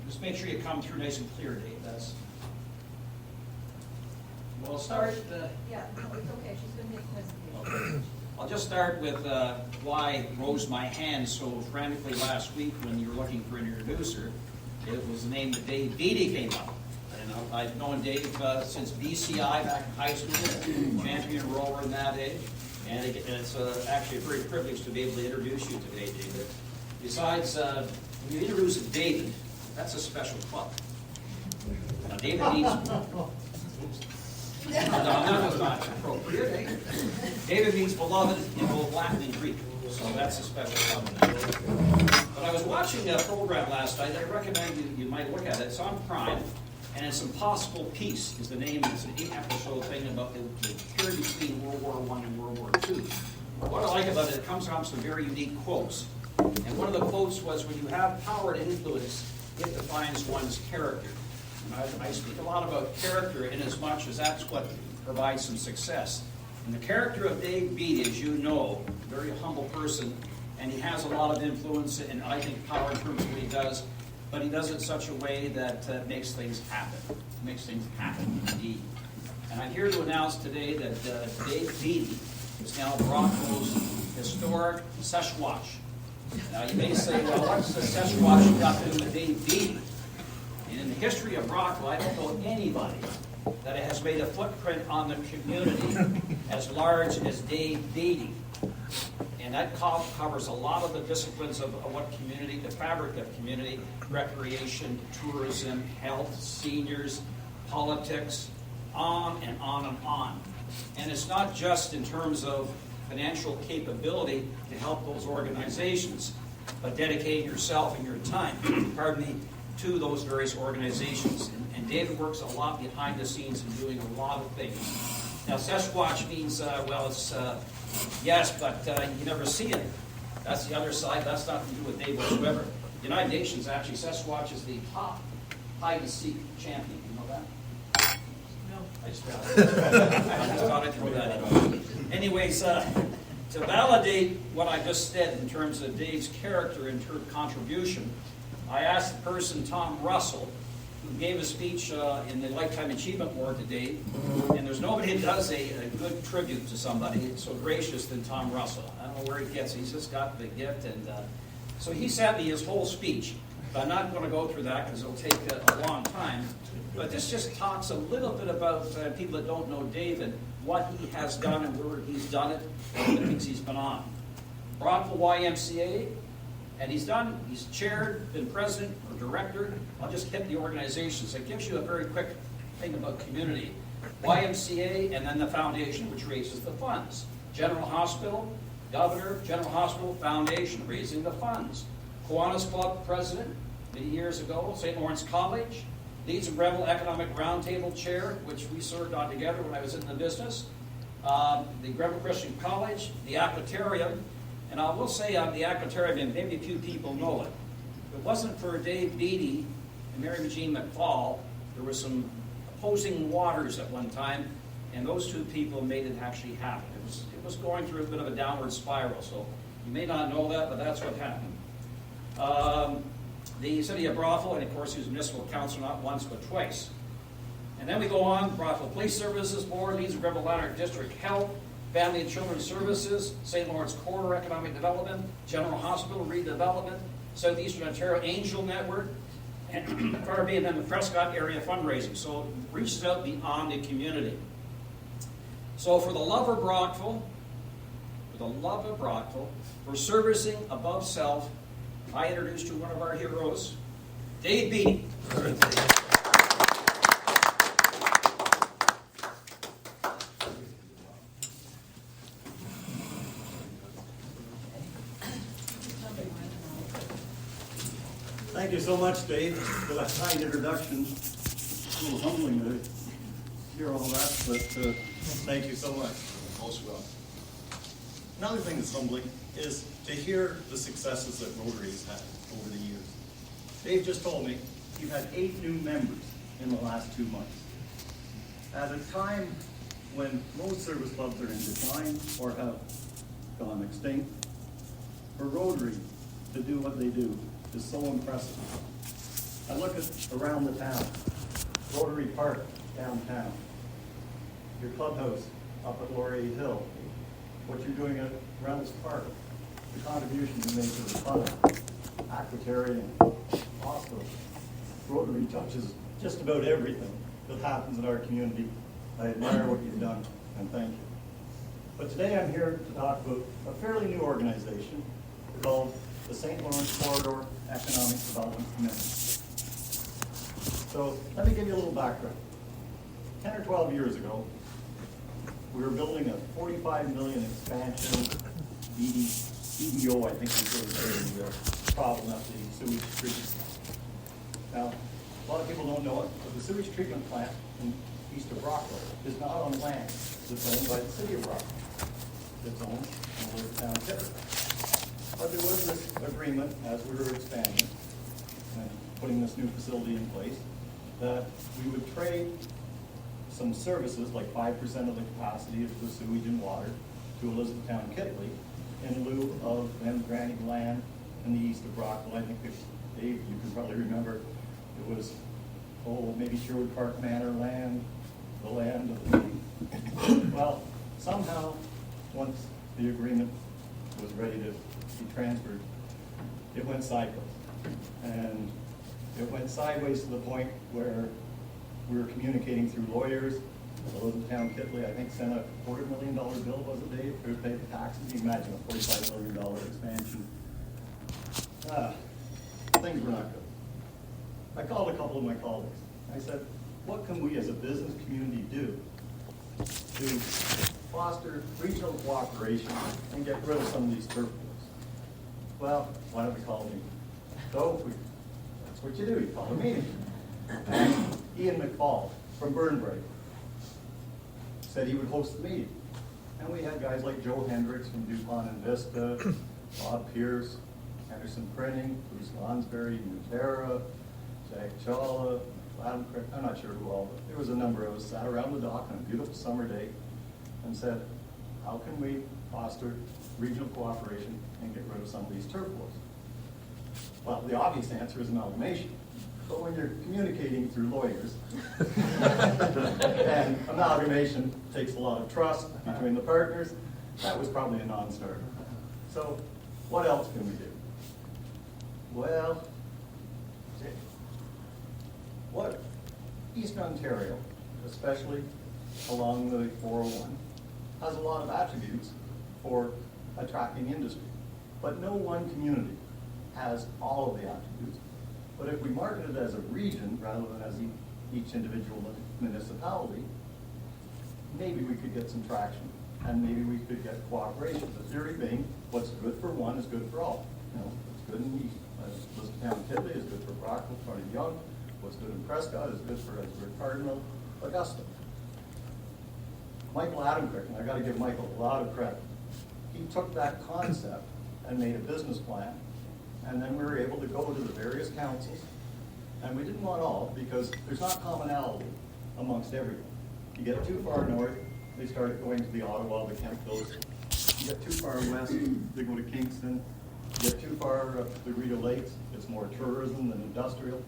Just make sure you come through nice and clear, Dave. We'll start. Yeah, no, it's okay. She's going to make a presentation. Okay. I'll just start with why I rose my hand so frantically last week when you were looking for an introducer. It was the name that Dave Beatty came up. And I've known Dave since BCI back in high school, champion rower in that age. And it's actually a great privilege to be able to introduce you today, David. Besides, when you introduce David, that's a special club. Now, David needs... No, that was not appropriate. David means beloved in both Latin and Greek, so that's a special club. But I was watching a program last night. I recommend you might look at it. It's on Prime, and it's Impossible Peace is the name. It's an 8-episode thing about the period between World War I and World War II. What I like about it, it comes from some very unique quotes. And one of the quotes was, when you have power and influence, it defines one's character. And I speak a lot about character in as much as that's what provides some success. And the character of Dave Beatty, as you know, a very humble person, and he has a lot of influence and I think power in terms of what he does, but he does it in such a way that makes things happen. Makes things happen, indeed. And I'm here to announce today that Dave Beatty is now Broncos' historic Sasquatch. Now you may say, well, what's the Sasquatch got to do with Dave Beatty? And in the history of Brockville, I don't know anybody that has made a footprint on the community as large as Dave Beatty. And that covers a lot of the disciplines of what community, the fabric of community, recreation, tourism, health, seniors, politics, on and on and on. And it's not just in terms of financial capability to help those organizations, but dedicating yourself and your time, to those various organizations. And David works a lot behind the scenes and doing a lot of things. Now, Sasquatch means, well, it's yes, but you never see it. That's the other side. That's nothing to do with Dave whatsoever. The United Nations, actually, Sasquatch is the top hide-and-seek champion. You know that? No. I just thought I'd throw that in. Anyways, to validate what I just said in terms of Dave's character and contribution, I asked the person, Tom Russell, who gave a speech in the Lifetime Achievement Award to Dave, and there's nobody that does a good tribute to somebody so gracious than Tom Russell. I don't know where he gets it. He's just got the gift. And so he sent me his whole speech. But I'm not going to go through that because it'll take a long time. But this just talks a little bit about people that don't know Dave and what he has done and where he's done it and the things he's been on. Brockville YMCA. And he's chaired, been president or director. I'll just hit the organizations. It gives you a very quick thing about community. YMCA and then the foundation, which raises the funds. General Hospital, Governor, General Hospital Foundation, raising the funds. Kiwanis Club president, many years ago. St. Lawrence College, Leeds and Breville Economic Roundtable chair, which we served on together when I was in the business. The Breville Christian College, the Aquatarium. And I will say on the Aquatarium, and maybe a few people know it, if it wasn't for Dave Beatty and Mary Jean McFall, there were some opposing waters at one time, and those two people made it actually happen. It was going through a bit of a downward spiral, so you may not know that, but that's what happened. The city of Brockville, and of course he was municipal councilor not once but twice. And then we go on, Brockville Police Services Board, Leeds and Breville Lanark District Health, Family and Children's Services, St. Lawrence Corridor Economic Development, General Hospital Redevelopment, Southeastern Ontario Angel Network, and and then the Prescott Area Fundraising. So it reaches out beyond the community. So for the love of Brockville, for servicing above self, I introduced you one of our heroes, Dave Beatty. Thank you so much, Dave, for that kind introduction. A little humbling to hear all that, but thank you so much. Most welcome. Another thing that's humbling is to hear the successes that Rotary has had over the years. Dave just told me you've had 8 new members in the last 2 months. At a time when most service clubs are in decline or have gone extinct, for Rotary to do what they do is so impressive. I look at around the town, Rotary Park downtown, your clubhouse up at Laurier Hill, what you're doing around this park, the contribution you make to the fund, Aquatarium, hospital. Rotary touches just about everything that happens in our community. I admire what you've done, and thank you. But today I'm here to talk about a fairly new organization called the St. Lawrence Corridor Economic Development Commission. So let me give you a little background. 10 or 12 years ago, we were building a $45 million expansion, Beatty, EDO, I think was the problem at the sewage treatment. Now, a lot of people don't know it, but the sewage treatment plant in east of Rockville is not on land that's owned by the city of Rockville. It's owned in the town of Tiverton. But there was this agreement as we were expanding and putting this new facility in place that we would trade some services, like 5% of the capacity of the sewage and water, to Elizabethtown Kitley in lieu of them granting land in the east of Rockville. I think, Dave, you can probably remember, it was, maybe Sherwood Park Manor land, the land of the, well, somehow, once the agreement was ready to be transferred, it went sideways. And it went sideways to the point where we were communicating through lawyers. Elizabethtown Kitley, I think, sent a $250,000 bill, was it, Dave, to pay the taxes? You imagine a $45 million expansion. Things were not good. I called a couple of my colleagues. I said, what can we as a business community do to foster regional cooperation and get rid of some of these turf wars? Well, why don't we call a meeting? So that's what you do, you call a meeting. And Ian McFall from Burnbrae said he would host the meeting. And we had guys like Joe Hendricks from DuPont and Vista, Bob Pierce, Henderson Printing, Bruce Lonsberry, Nutera, Jack Chawla, Adam Crick, I'm not sure who all, but there was a number of us sat around the dock on a beautiful summer day and said, how can we foster regional cooperation and get rid of some of these turf wars? Well, the obvious answer is amalgamation. But when you're communicating through lawyers, and amalgamation takes a lot of trust between the partners, that was probably a non-starter. So what else can we do? Well, what Eastern Ontario, especially along the 401, has a lot of attributes for attracting industry. But no one community has all of the attributes. But if we market it as a region rather than as each individual municipality, maybe we could get some traction and maybe we could get cooperation. The theory being, what's good for one is good for all. You know, what's good in East, Elizabethtown Kitley is good for Brockville, Carter Young. What's good in Prescott is good for Edgeworth Cardinal, Augusta. Michael Adamcrick, and I got to give Michael a lot of credit. He took that concept and made a business plan, and then we were able to go to the various councils, and we didn't want all because there's not commonality amongst everyone. You get too far north, they start going to the Ottawa, the Kempvilles. You get too far west, they go to Kingston. You get too far up the Rita Lakes, it's more tourism than industrial.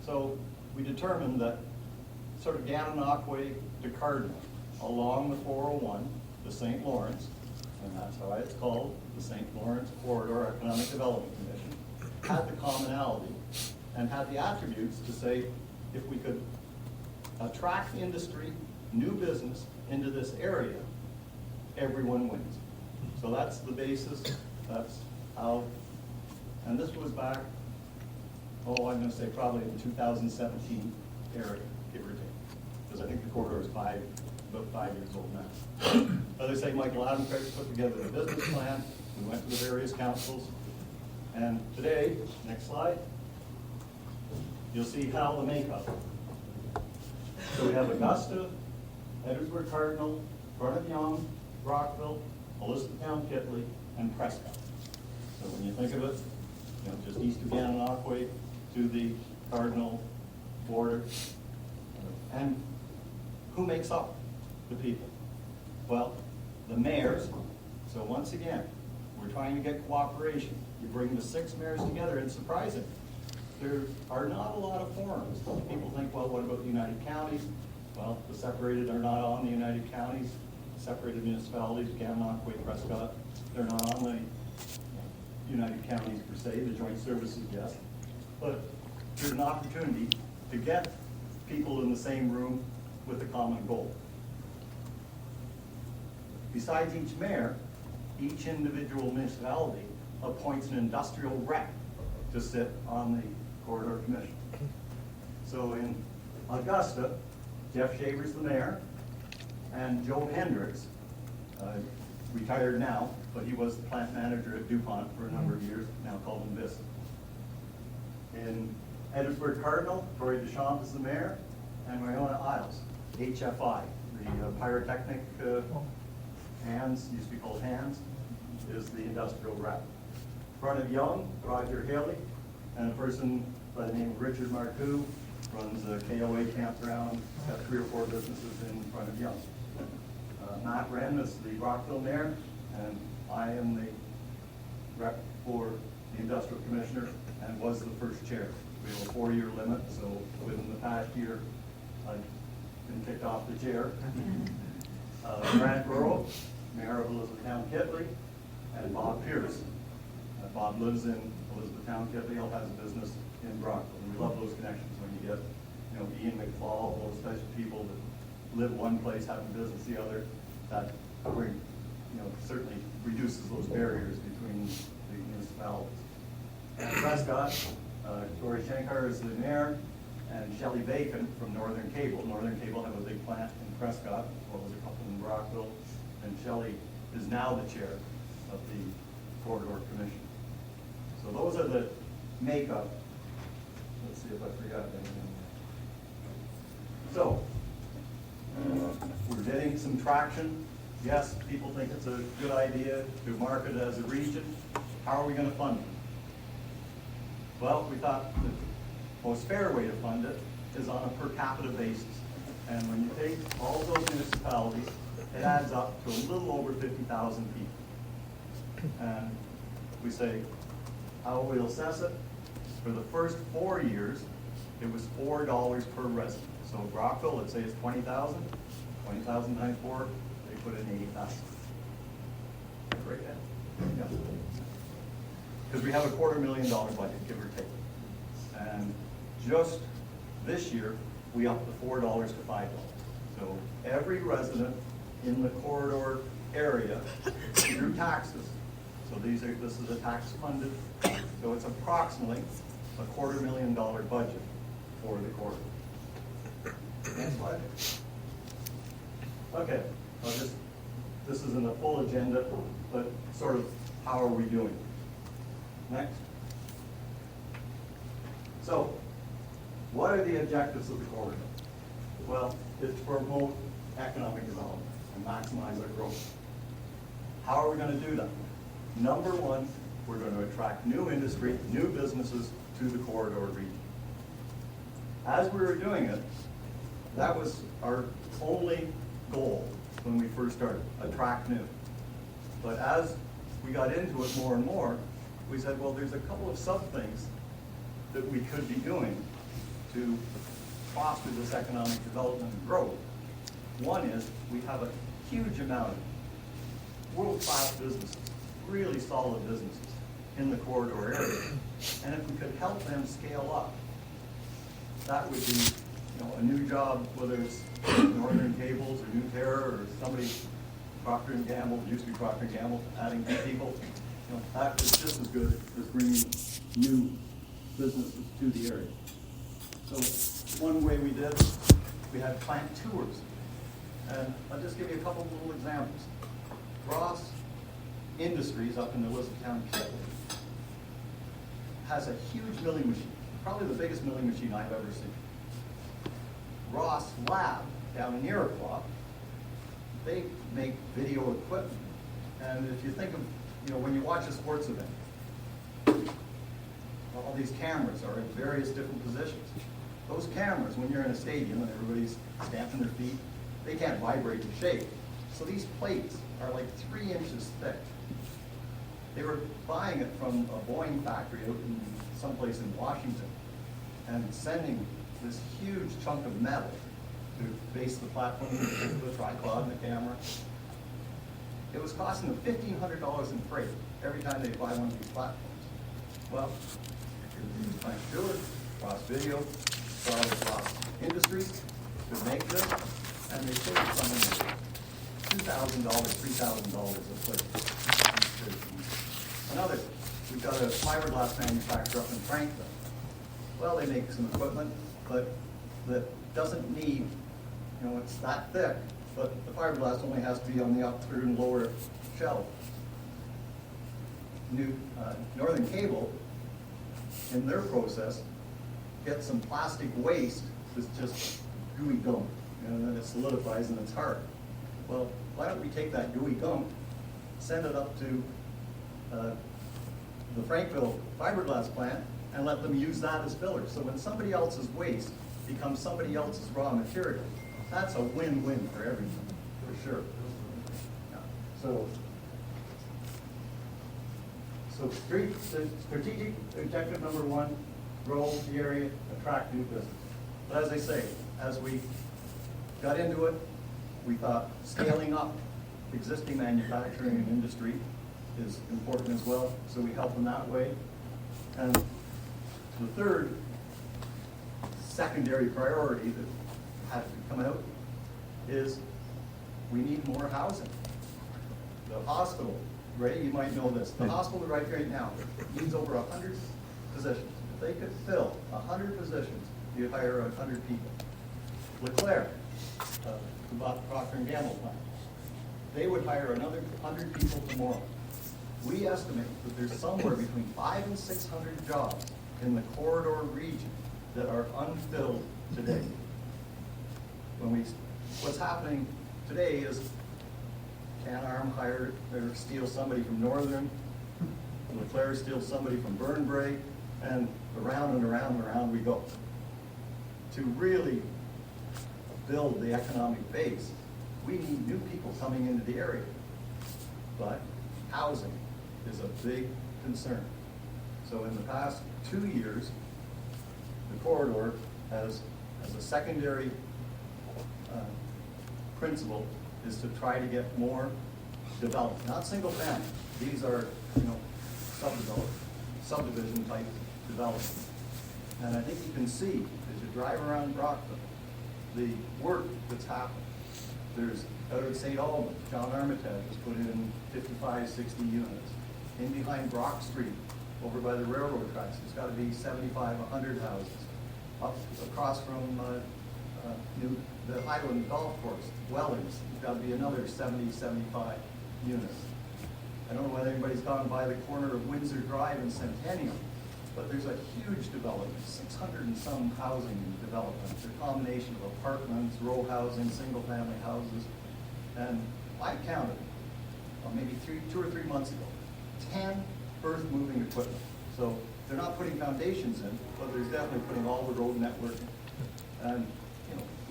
So we determined that sort of Gananoque to Cardinal, along the 401, the St. Lawrence, and that's how it's called, the St. Lawrence Corridor Economic Development Commission, had the commonality and had the attributes to say if we could attract industry, new business into this area, everyone wins. So that's the basis, that's how, and this was back, I'm going to say probably in 2017 area, give or take, because I think the corridor is about 5 years old now. As I say, Michael Adamcrick put together the business plan. We went to the various councils, and today, next slide, you'll see how the makeup. So we have Augusta, Edwardsburg Cardinal, Barnett Young, Brockville, Elizabethtown Kitley, and Prescott. So when you think of it, you know, just east of Gananoque to the Cardinal border. And who makes up the people? Well, the mayors. So once again, We're trying to get cooperation. You bring the 6 mayors together, it's surprising. There are not a lot of forums. People think, well, what about the United Counties? Well, the separated are not on the United Counties. Separated municipalities, Gananoque, Quay, Prescott, they're not on the United Counties per se, the joint services, yes. But there's an opportunity to get people in the same room with a common goal. Besides each mayor, each individual municipality appoints an industrial rep to sit on the corridor commission. So in Augusta, Jeff Shaver's the mayor, and Joe Hendricks, retired now, but he was the plant manager at DuPont for a number of years, now called Invista. In Edwardsburg Cardinal, Tori Deschamps is the mayor, and Wyona Isles, HFI, the pyrotechnic hands, used to be called hands, is the industrial rep. Front of Young, Roger Haley, and a person by the name of Richard Marcoux runs a KOA campground, got 3 or 4 businesses in Front of Young. Matt Wren is the Rockville mayor, and I am the rep for the industrial commissioner and was the first chair. We have a 4-year limit, so within the past year, I've been kicked off the chair. Grant Burrow, mayor of Elizabethtown Kitley, and Bob Pierce. Bob lives in Elizabethtown Kitley, he has a business in Brockville. And we love those connections when you get, Ian McFall, those types of people that live one place, have a business the other. That certainly reduces those barriers between the municipalities. And Prescott, Tori Shankar is the mayor, and Shelley Bacon from Northern Cable. Northern Cable have a big plant in Prescott, as well as a couple in Brockville, and Shelley is now the chair of the Corridor Commission. So those are the makeup. Let's see if I forgot anything. So, we're getting some traction. Yes, people think it's a good idea to market it as a region. How are we going to fund it? Well, we thought the most fair way to fund it is on a per capita basis. And when you take all those municipalities, it adds up to a little over 50,000 people. And we say, how will we assess it? For the first 4 years, it was $4 per resident. So Brockville, let's say it's 20,000. 20,000 times 4, they put in 80,000. Right then. Yeah. Because we have a $250,000 budget, give or take. And just this year, we upped the $4 to $5. So every resident in the corridor area through taxes. So this is a tax funded, so it's approximately a $250,000 budget for the corridor. Next slide. Okay, this isn't a full agenda, but sort of how are we doing? Next. So, what are the objectives of the corridor? Well, it's to promote economic development and maximize our growth. How are we going to do that? Number one, we're going to attract new industry, new businesses to the corridor region. As we were doing it, that was our only goal when we first started, attract new. But as we got into it more and more, we said, well, there's a couple of sub-things that we could be doing to foster this economic development and growth. One is we have a huge amount of world-class businesses, really solid businesses in the corridor area. And if we could help them scale up, that would be a new job, whether it's Northern Cables or New Terra or somebody, Procter & Gamble, used to be Procter & Gamble, adding new people. That is just as good as bringing new businesses to the area. So one way we did, we had plant tours. And I'll just give you a couple of little examples. Ross Industries up in Elizabethtown has a huge milling machine, probably the biggest milling machine I've ever seen. Ross Lab down in Iroquois, they make video equipment. And if you think of, when you watch a sports event, all these cameras are in various different positions. Those cameras, when you're in a stadium and everybody's stamping their feet, they can't vibrate and shake. So these plates are like 3 inches thick. They were buying it from a Boeing factory out in someplace in Washington and sending this huge chunk of metal to base the platform, the tripod and the camera. It was costing them $1,500 in freight every time they buy one of these platforms. Well, Frank Stewart, Cross Video, Charles Cross Industries could make this, and they saved something like $2,000, $3,000 a foot. Another, we've got a fiberglass manufacturer up in Franklin. Well, they make some equipment, but that doesn't need, it's that thick, but the fiberglass only has to be on the upper and lower shelf. Northern Cable, in their process, gets some plastic waste that's just gooey gum, and then it solidifies and it's hard. Well, why don't we take that gooey gum, send it up to the Frankville fiberglass plant, and let them use that as fillers. So when somebody else's waste becomes somebody else's raw material, that's a win-win for everyone, for sure. So strategic objective number one, grow the area, attract new business. But as I say, as we got into it, we thought scaling up existing manufacturing and industry is important as well, so we help them that way. And the third secondary priority that had to come out is we need more housing. The hospital, Ray, you might know this, the hospital right now needs over 100 positions. If they could fill 100 positions, you'd hire 100 people. Leclerc, who bought the Procter & Gamble plant, they would hire another 100 people tomorrow. We estimate that there's somewhere between 500 and 600 jobs in the corridor region that are unfilled today. What's happening today is Can-Arm hire or steal somebody from Northern, Leclerc steals somebody from Burnbrae, and around and around and around we go. To really build the economic base, we need new people coming into the area. But housing is a big concern. So in the past 2 years, the corridor has, as a secondary principle, is to try to get more development, not single family. These are, subdivision type development. And I think you can see as you drive around Brockville, the work that's happened. There's out of St. Albans, John Armitage has put in 55, 60 units. In behind Brock Street, over by the railroad tracks, there's got to be 75, 100 houses. Up across from the Highland Golf Course, Wellings, there's got to be another 70, 75 units. I don't know whether anybody's gone by the corner of Windsor Drive and Centennial, but there's a huge development, 600 and some housing development. It's a combination of apartments, row housing, single family houses. And I counted, maybe 2 or 3 months ago, 10 earth moving equipment. So they're not putting foundations in, but they're definitely putting all the road network in. And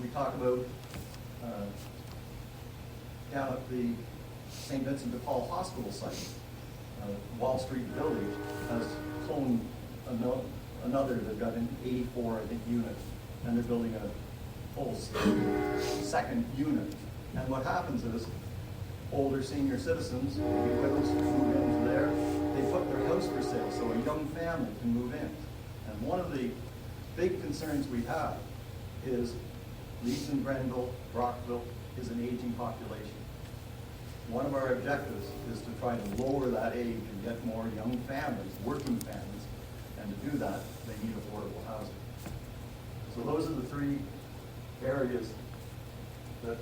we talk about down at the St. Vincent de Paul Hospital site, Wall Street Village has cloned another. They've got an 84, I think, unit, and they're building a full second unit. And what happens is, older senior citizens, widows move into there, they put their house for sale so a young family can move in. And one of the big concerns we have is Leeson, Grenville, Brockville is an aging population. One of our objectives is to try to lower that age and get more young families, working families, and to do that, they need affordable housing. So those are the 3 areas that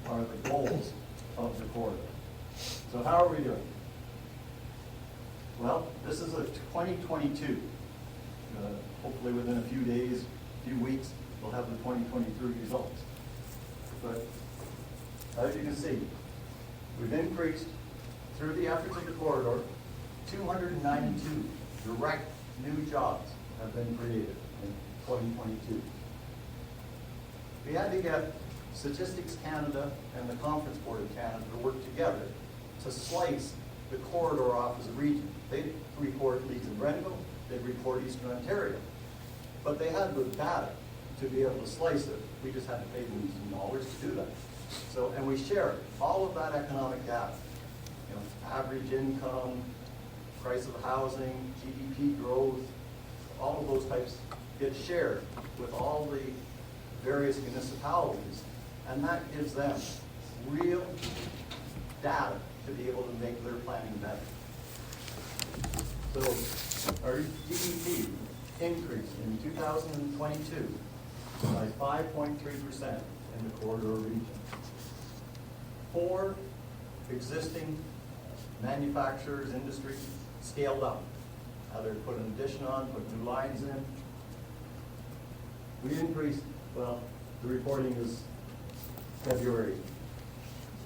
are the goals of the corridor. So how are we doing? Well, this is a 2022. Hopefully within a few days, few weeks, we'll have the 2023 results. But as you can see, we've increased, through the efforts of the corridor, 292 direct new jobs have been created in 2022. We had to get Statistics Canada and the Conference Board of Canada to work together to slice the corridor off as a region. They report Leeds and Grenville, they report Eastern Ontario. But they had the data to be able to slice it. We just had to pay them some dollars to do that. So, and we share all of that economic data. You know, average income, price of housing, GDP growth, all of those types get shared with all the various municipalities, and that gives them real data to be able to make their planning better. So our GDP increased in 2022 by 5.3% in the corridor region. 4 existing manufacturers, industries scaled up. Now they're putting an addition on, putting new lines in. We increased, well, the reporting is February,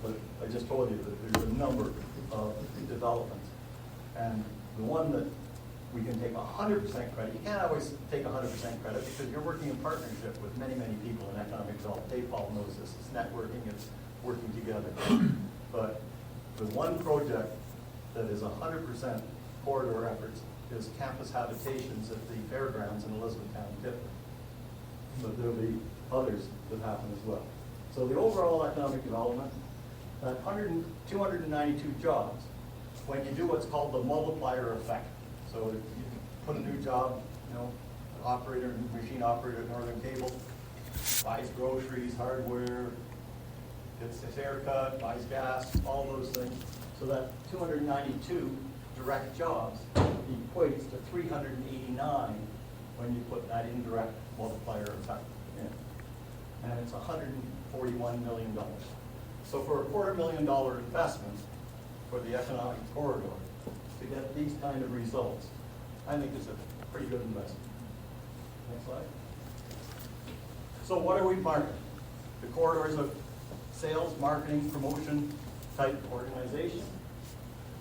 but I just told you that there's a number of developments. And the one that we can take 100% credit, you can't always take 100% credit because you're working in partnership with many, many people in economic development. Dave Paul knows this, it's networking, it's working together. But the one project that is 100% corridor efforts is campus habitations at the fairgrounds in Elizabethtown, Tiffin. But there'll be others that happen as well. So the overall economic development, that 292 jobs, when you do what's called the multiplier effect. So if you put a new job, you know, operator, machine operator at Northern Cable, buys groceries, hardware, gets his haircut, buys gas, all those things. So that 292 direct jobs equates to 389 when you put that indirect multiplier effect in. And it's $141 million. So for a $250,000 investment for the economic corridor to get these kind of results, I think it's a pretty good investment. Next slide. So what are we marketing? The corridor is a sales, marketing, promotion type organization.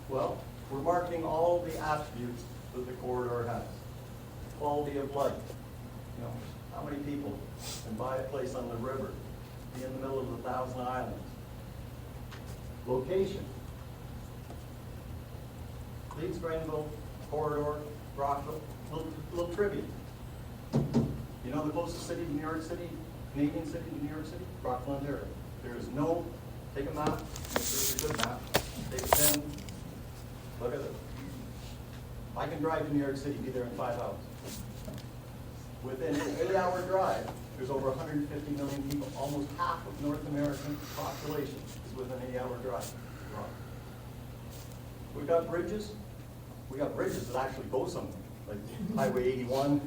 Well, we're marketing all the attributes that the corridor has. Quality of life. You know, how many people can buy a place on the river, be in the middle of the Thousand Islands? Location. Leeds, Grenville, corridor, Rockville. Little trivia. You know the closest city to New York City, Canadian city to New York City? Rockville, Ontario. There is no, take a map, if there's a good map, take a pen, look at it. I can drive to New York City, be there in 5 hours. Within an 8-hour drive, there's over 150 million people. Almost half of North American population is within an 8-hour drive. We've got bridges. We got bridges that actually go somewhere, like Highway 81.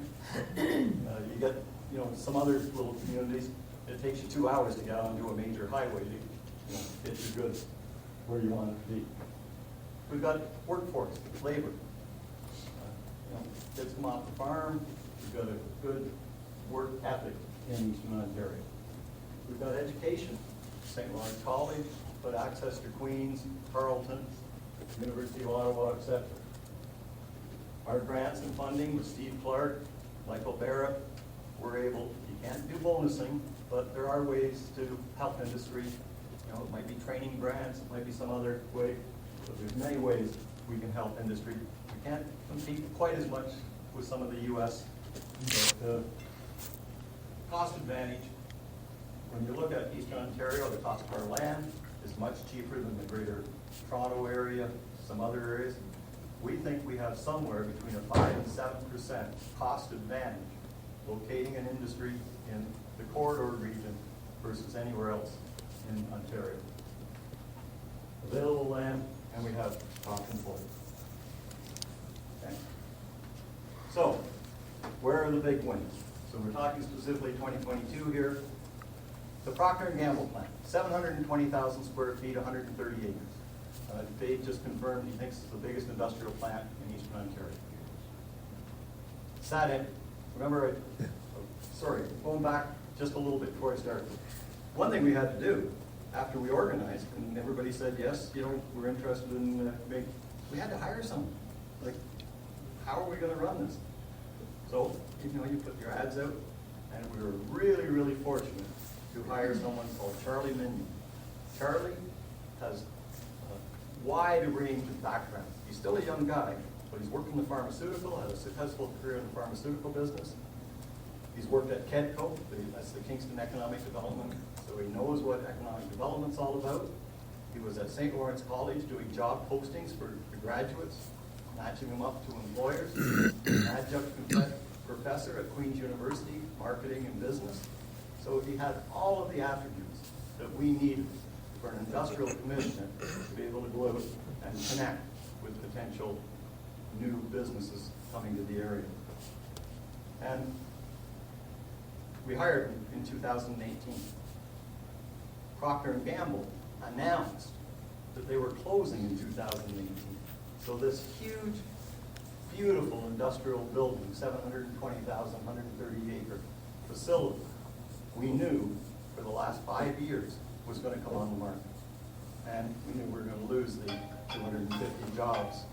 You get, you know, some other little communities. It takes you 2 hours to get onto a major highway to, you know, get your goods where you want it to be. We've got workforce, labor. You know, gets them off the farm. We've got a good work ethic in Eastern Ontario. We've got education, St. Lawrence College, but access to Queens, Carleton, University of Ottawa, etc. Our grants and funding with Steve Clark, Michael Barrett, we're able, you can't do bonusing, but there are ways to help industry. You know, it might be training grants, it might be some other way, but there's many ways we can help industry. We can't compete quite as much with some of the US, but cost advantage, when you look at Eastern Ontario, the cost of our land is much cheaper than the greater Toronto area, some other areas. We think we have somewhere between a 5 and 7% cost advantage locating an industry in the corridor region versus anywhere else in Ontario. Available land, and we have top employees. Okay. So, where are the big wins? So we're talking specifically 2022 here. The Procter & Gamble plant, 720,000 square feet, 130 acres. Dave just confirmed he thinks it's the biggest industrial plant in Eastern Ontario. SADC, remember, sorry, going back just a little bit before I started. One thing we had to do after we organized, and everybody said, yes, you know, we're interested in we had to hire someone. Like, how are we going to run this? So, you know, you put your ads out, and we were really, really fortunate to hire someone called Charlie Minion. Charlie has wide range of background. He's still a young guy, but he's worked in the pharmaceutical, had a successful career in the pharmaceutical business. He's worked at KEDCO, that's the Kingston Economic Development, so he knows what economic development's all about. He was at St. Lawrence College doing job postings for the graduates, matching them up to employers. An adjunct professor at Queen's University, marketing and business. So he had all of the attributes that we needed for an industrial commissioner to be able to go out and connect with potential new businesses coming to the area. And we hired him in 2018. Procter & Gamble announced that they were closing in 2018. So this huge, beautiful industrial building, 720,000, 130-acre facility, we knew for the last 5 years was going to come on the market. And we knew we were going to lose the 250 jobs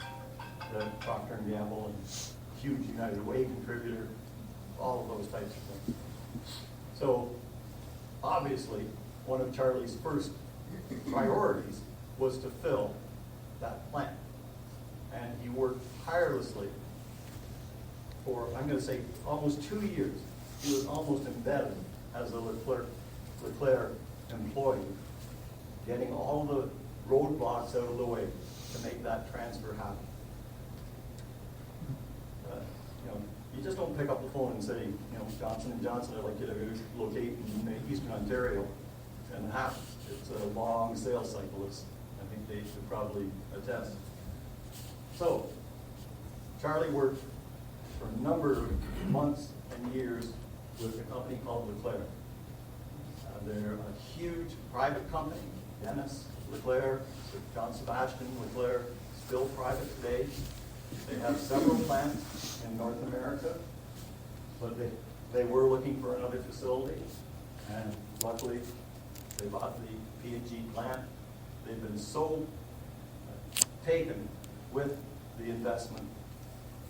that Procter & Gamble and huge United Way contributor, all of those types of things. So obviously, one of Charlie's first priorities was to fill that plant. And he worked tirelessly for, I'm going to say, almost 2 years. He was almost embedded as a Leclerc employee, getting all the roadblocks out of the way to make that transfer happen. You just don't pick up the phone and say, Johnson & Johnson, I'd like you to locate in Eastern Ontario, and it happens. It's a long sales cycle, I think they should probably attest. So, Charlie worked for a number of months and years with a company called Leclerc. They're a huge private company. Dennis Leclerc, John Sebastian Leclerc, still private today. They have several plants in North America, but they were looking for another facility, and luckily they bought the P&G plant. They've been so taken with the investment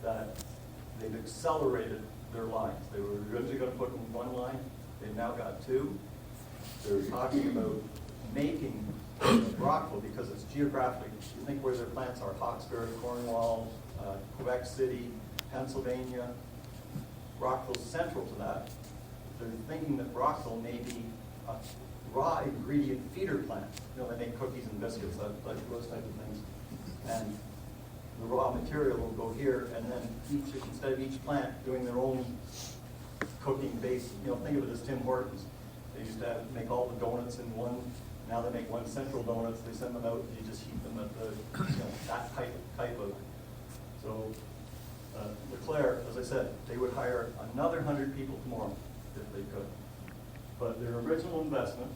that they've accelerated their lines. They were originally going to put in one line. They've now got two. They're talking about making Rockville, because it's geographically, you think where their plants are, Hawkesbury, Cornwall, Quebec City, Pennsylvania. Rockville's central to that. They're thinking that Rockville may be a raw ingredient feeder plant. They make cookies and biscuits, like those type of things. And the raw material will go here, and then instead of each plant doing their own cooking base, think of it as Tim Hortons. They used to make all the donuts in one. Now they make one central donuts. They send them out. You just heat them at the that type of. So Leclerc, as I said, they would hire another 100 people tomorrow if they could. But their original investment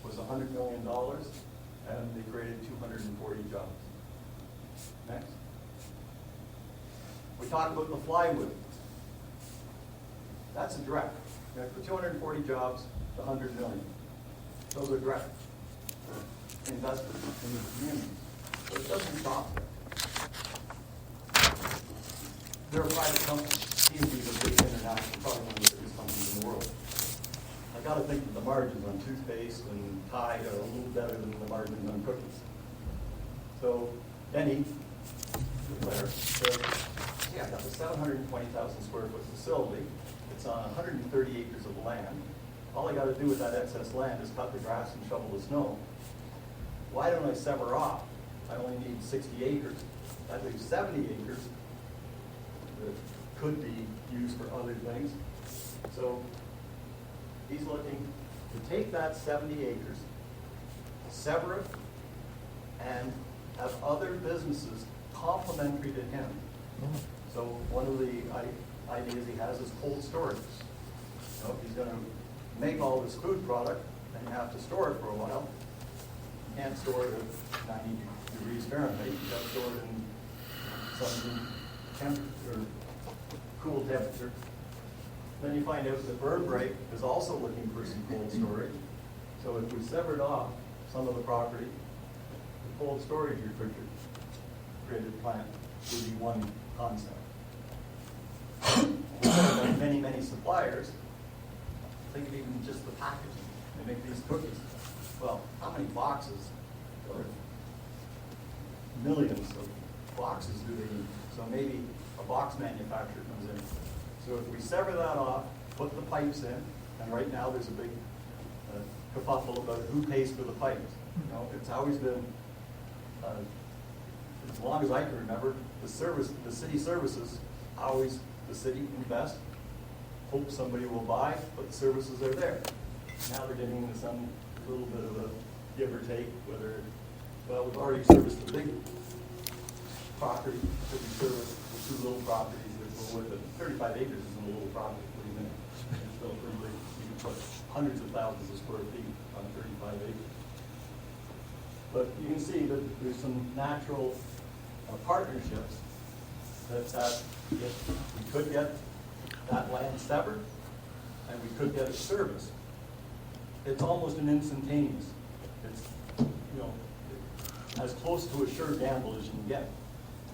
was $100 million, and they created 240 jobs. Next. We talked about the plywood. That's a direct. For 240 jobs, the 100 million. Those are direct investments in the community. But it doesn't stop there. They're a private company. P&G is a big international, probably one of the biggest companies in the world. I got to think that the margins on toothpaste and Tide are a little better than the margins on cookies. So Denny Leclerc said, yeah, I got the 720,000 square foot facility. It's on 130 acres of land. All I got to do with that excess land is cut the grass and shovel the snow. Why don't I sever off? I only need 60 acres. That leaves 70 acres that could be used for other things. So he's looking to take that 70 acres, sever it, and have other businesses complementary to him. So one of the ideas he has is cold storage. He's going to make all this food product, and you have to store it for a while. You can't store it at 90 degrees Fahrenheit. You have to store it in some temperature, cool temperature. Then you find out that Burnbrae is also looking for some cold storage. So if we severed off some of the property, the cold storage refrigerated plant would be one concept. We have many, many suppliers. Think of even just the packaging. They make these cookies. Well, how many boxes? millions of boxes do they need? So maybe a box manufacturer comes in. So if we sever that off, put the pipes in, and right now there's a big kerfuffle about who pays for the pipes. You know, it's always been, as long as I can remember, the city services, always the city invests, hope somebody will buy, but the services are there. Now they're getting into some little bit of a give or take, whether, well, we've already serviced the big property, that we service the two little properties that go with it. 35 acres isn't a little property, what do you think? It's still pretty big. You can put hundreds of thousands of square feet on 35 acres. But you can see that there's some natural partnerships that if we could get that land severed and we could get it serviced, it's almost an instantaneous. It's, you know, as close to a sure gamble as you can get.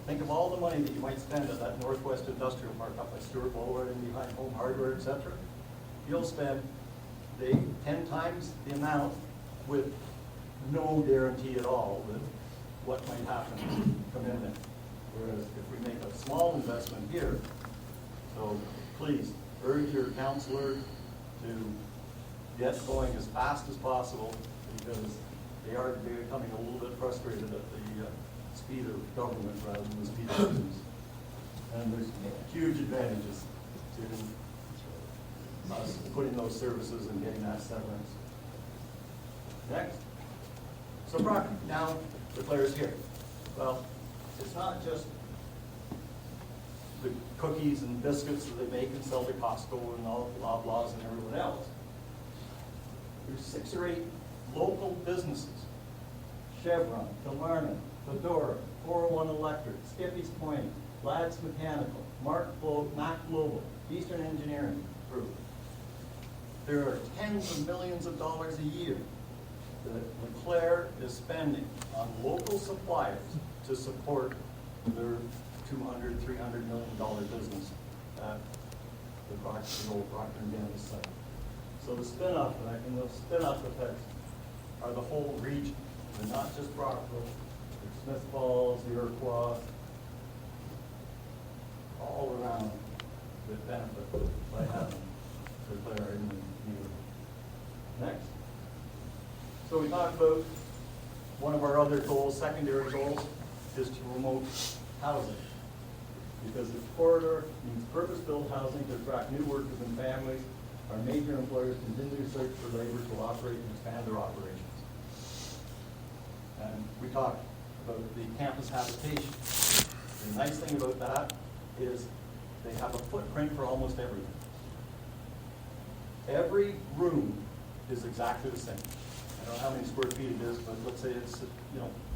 Think of all the money that you might spend at that Northwest Industrial Park up by Stewart Boulevard and behind Home Hardware, etc. You'll spend 10 times the amount with no guarantee at all with what might happen come in there. Whereas if we make a small investment here, so please urge your counselor to get going as fast as possible, because they are becoming a little bit frustrated at the speed of government rather than the speed of business. And there's huge advantages to us putting those services and getting that severance. Next. So property. Now the players here. Well, it's not just the cookies and biscuits that they make and sell to Costco and all the Loblaws and everyone else. There's 6 or 8 local businesses. Chevron, Kilmarnock, Fedora, 401 Electric, Skippy's Point, Ladd's Mechanical, Mac Global, Eastern Engineering Group. There are tens of millions of dollars a year that LeClaire is spending on local suppliers to support their $200, $300 million business at the old Procter & Gamble site. So the spin-off effect and those spin-off effects are the whole region. They're not just Brockville, they're Smith Falls, Iroquois, all around that benefit by having LeClaire in the neighborhood. Next. So we talked about one of our other goals, secondary goals, is to promote housing. Because the corridor needs purpose-built housing to attract new workers and families. Our major employers continue to search for labor to operate and expand their operations. And we talked about the campus habitation. The nice thing about that is they have a footprint for almost everything. Every room is exactly the same. I don't know how many square feet it is, but let's say it's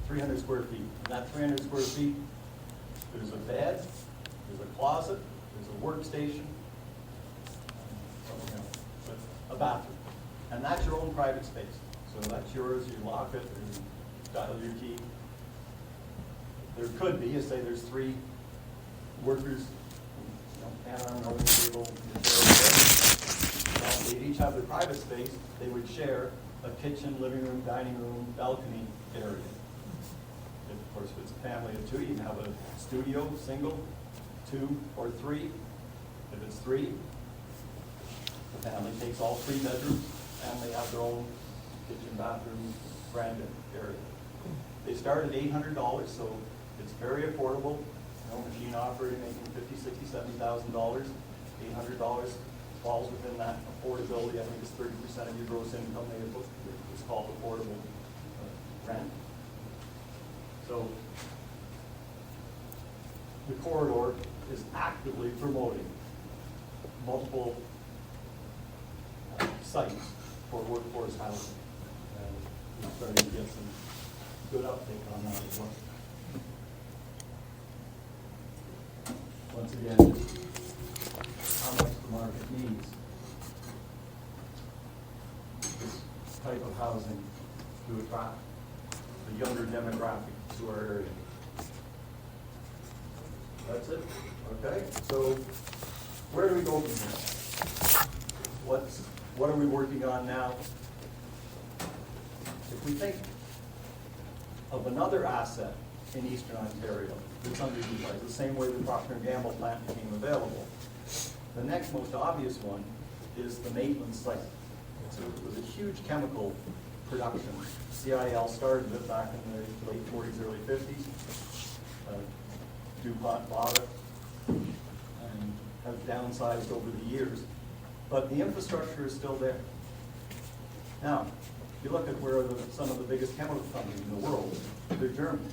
300 square feet. In that 300 square feet, there's a bed, there's a closet, there's a workstation, something else, but a bathroom. And that's your own private space. So that's yours, you lock it, you dial your key. There could be, say there's 3 workers, pan-arm, northern table, well, they'd each have their private space, they would share a kitchen, living room, dining room, balcony area. Of course, if it's a family of 2, you can have a studio, single, 2 or 3. If it's 3, the family takes all 3 bedrooms and they have their own kitchen, bathroom, veranda area. They start at $800, so it's very affordable. Machine operator making $50,000, $60,000, $7,000, $800 falls within that affordability. I think it's 30% of your gross income. It's called affordable rent. So the corridor is actively promoting multiple sites for workforce housing. And we're starting to get some good uptake on that as well. Once again, how much the market needs this type of housing to attract the younger demographic to our area. That's it. Okay. So where do we go from here? What are we working on now? If we think of another asset in eastern Ontario that's underutilized, the same way the Procter & Gamble plant became available. The next most obvious one is the Maitland site. So it was a huge chemical production. CIL started it back in the late 40s, early 50s. DuPont bought it and has downsized over the years. But the infrastructure is still there. Now, if you look at where some of the biggest chemical companies in the world, they're German.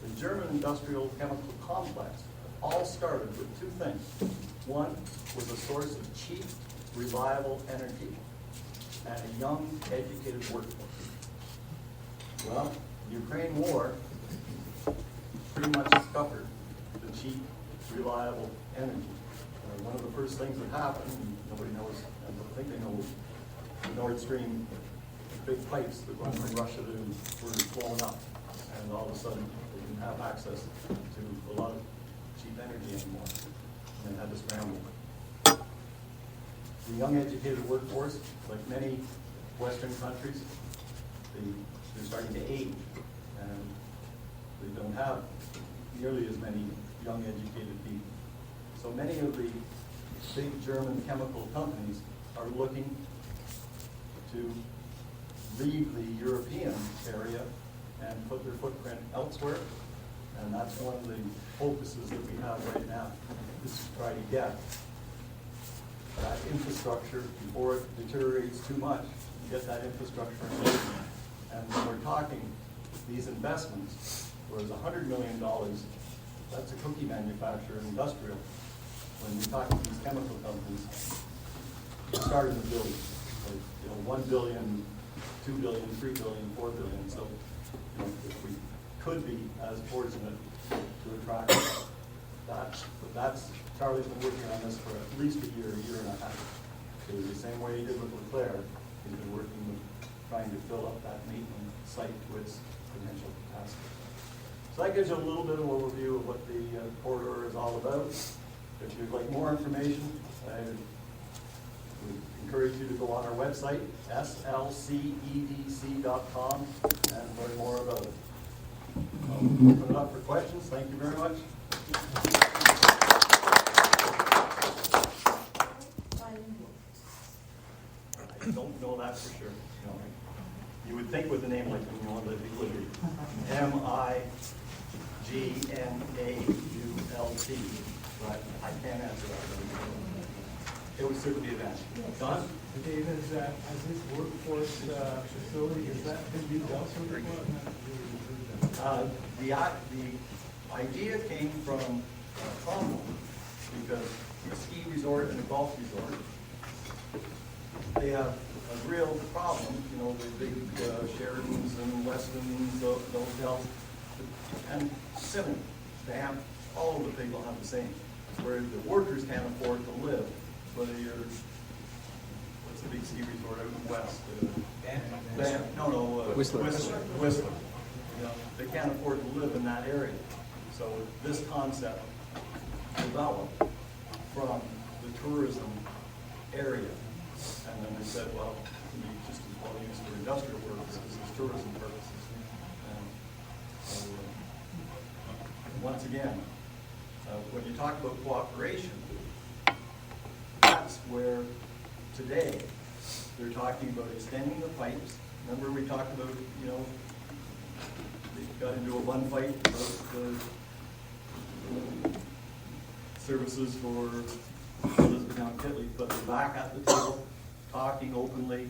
The German industrial chemical complex all started with two things. One was a source of cheap, reliable energy and a young, educated workforce. Well, the Ukraine war pretty much scuppered the cheap, reliable energy. One of the first things that happened, and nobody knows, I don't think they know, the Nord Stream big pipes that run from Russia were blown up, and all of a sudden they didn't have access to a lot of cheap energy anymore, and they had to scramble. The young educated workforce, like many Western countries, they're starting to age, and they don't have nearly as many young educated people. So many of the big German chemical companies are looking to leave the European area and put their footprint elsewhere. And that's one of the focuses that we have right now, is to try to get that infrastructure before it deteriorates too much, get that infrastructure in place. And when we're talking these investments, whereas $100 million, that's a cookie manufacturer, industrial. When we talk to these chemical companies, we start in the billions. Like, 1 billion, 2 billion, 3 billion, 4 billion. So if we could be as fortunate to attract that, but that's, Charlie's been working on this for at least a year and a half. It was the same way he did with Leclerc. He's been working with trying to fill up that Maitland site to its potential capacity. So that gives you a little bit of an overview of what the corridor is all about. If you'd like more information, I would encourage you to go on our website, slcedc.com, and learn more about it. I'll open it up for questions. Thank you very much. I don't know that for sure. No. You would think with a name like that it would be MIGNAULT, but I can't answer that. It would certainly be advanced. Don? Dave, has this workforce facility, is that going to be built somewhere? The idea came from Toronto, because a ski resort and a golf resort, they have a real problem, the big Sheratons and Westons, the hotels, and similar. They have, all of the people have the same, where the workers can't afford to live, whether you're, what's the big ski resort out in the west? Whistler. They can't afford to live in that area. So this concept developed from the tourism area. And then they said, well, it can be just as well used for industrial purposes as tourism purposes. So, once again, when you talk about cooperation, that's where today they're talking about extending the pipes. Remember we talked about, they got into a one fight about the services for Elizabethtown Kitley, but they're back at the table, talking openly.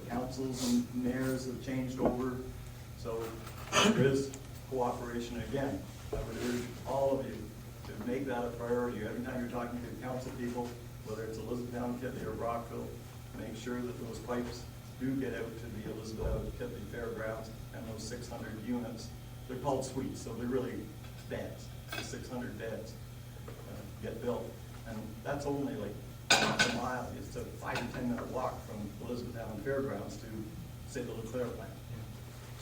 Councils and mayors have changed over, so there is cooperation again. I would urge all of you to make that a priority. Every time you're talking to council people, whether it's Elizabethtown Kitley or Brockville, make sure that those pipes do get out to the Elizabethtown Kitley Fairgrounds, and those 600 units, they're called suites, so they're really beds, the 600 beds get built. And that's only like half a mile. It's a 5 to 10 minute walk from Elizabethtown Fairgrounds to, say, the Leclerc plant.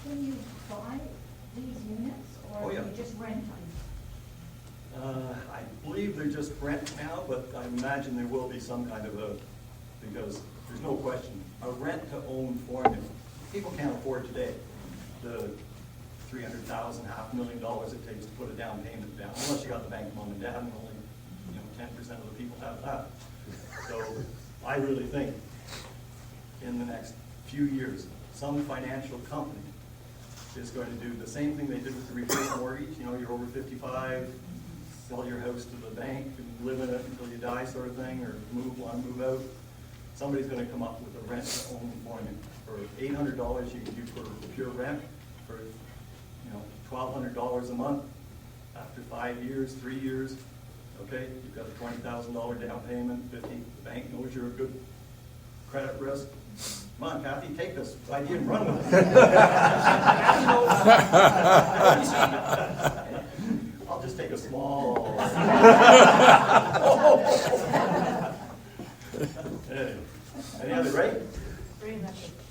Can you buy these units, or Oh, yeah. do you just rent them? I believe they're just rent now, but I imagine there will be some kind of because there's no question, a rent-to-own formula. People can't afford today. The $300,000, $500,000 it takes to put a down payment down, unless you got the bank mom and dad, and only, 10% of the people have that. So I really think in the next few years, some financial company is going to do the same thing they did with the reverse mortgage. You're over 55, sell your house to the bank and live in it until you die sort of thing, or want to move out. Somebody's going to come up with a rent-to-own employment. For $800 you can do for pure rent, for $1,200 a month. After 5 years, 3 years, okay, you've got a $20,000 down payment, 50. The bank knows you're a good credit risk. Come on, Kathy, take this idea and run with it. I'll just take a small. Any other, right?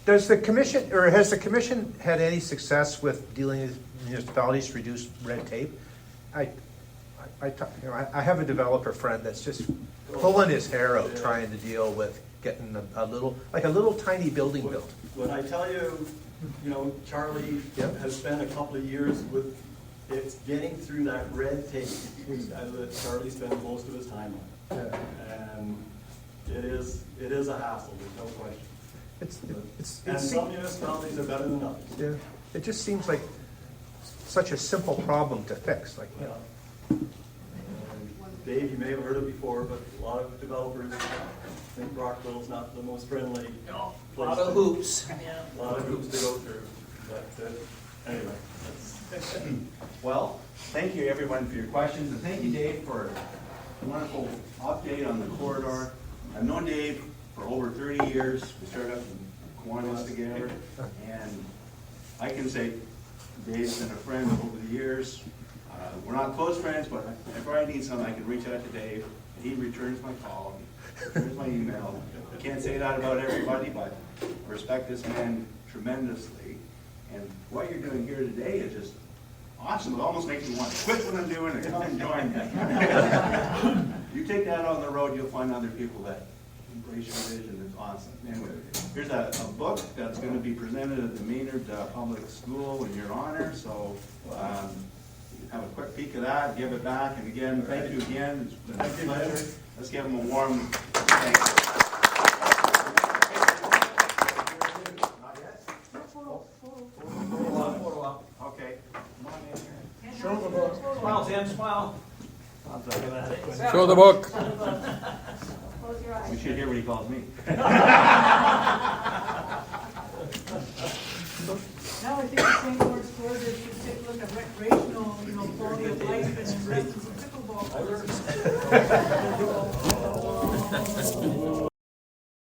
Does the commission, or has the commission had any success with dealing with municipalities to reduce red tape? I have a developer friend that's just pulling his hair out trying to deal with getting a little tiny building built. When I tell you, Charlie has spent a couple of years with, it's getting through that red tape that Charlie spends most of his time on. And it is a hassle, there's no question. And some municipalities are better than others. Yeah, it just seems like such a simple problem to fix. Dave, you may have heard it before, but a lot of developers think Rockville's not the most friendly place. A lot of hoops. A lot of hoops to go through. But anyway. Well, thank you everyone for your questions, and thank you Dave for a wonderful update on the corridor. I've known Dave for over 30 years. We started up in Kiwanis together, and I can say Dave's been a friend over the years. We're not close friends, but if I need something, I can reach out to Dave, and he returns my call, he returns my email. I can't say that about everybody, but I respect this man tremendously. And what you're doing here today is just awesome. It almost makes me want to quit what I'm doing and come and join me. You take that on the road, you'll find other people that embrace your vision. It's awesome. Anyway, here's a book that's going to be presented at the Maynard Public School in your honor. So you can have a quick peek of that, give it back, and again, thank you again. It's been a pleasure. Let's give them a warm thanks. Not yet? Okay. Come on in here. Show the book. Smile, Tim, smile. Show the book. Close your eyes. We should hear what he calls me. Now I think the St. Lawrence Florida should take a look at recreational, quality of life and invest in some pickleball courts.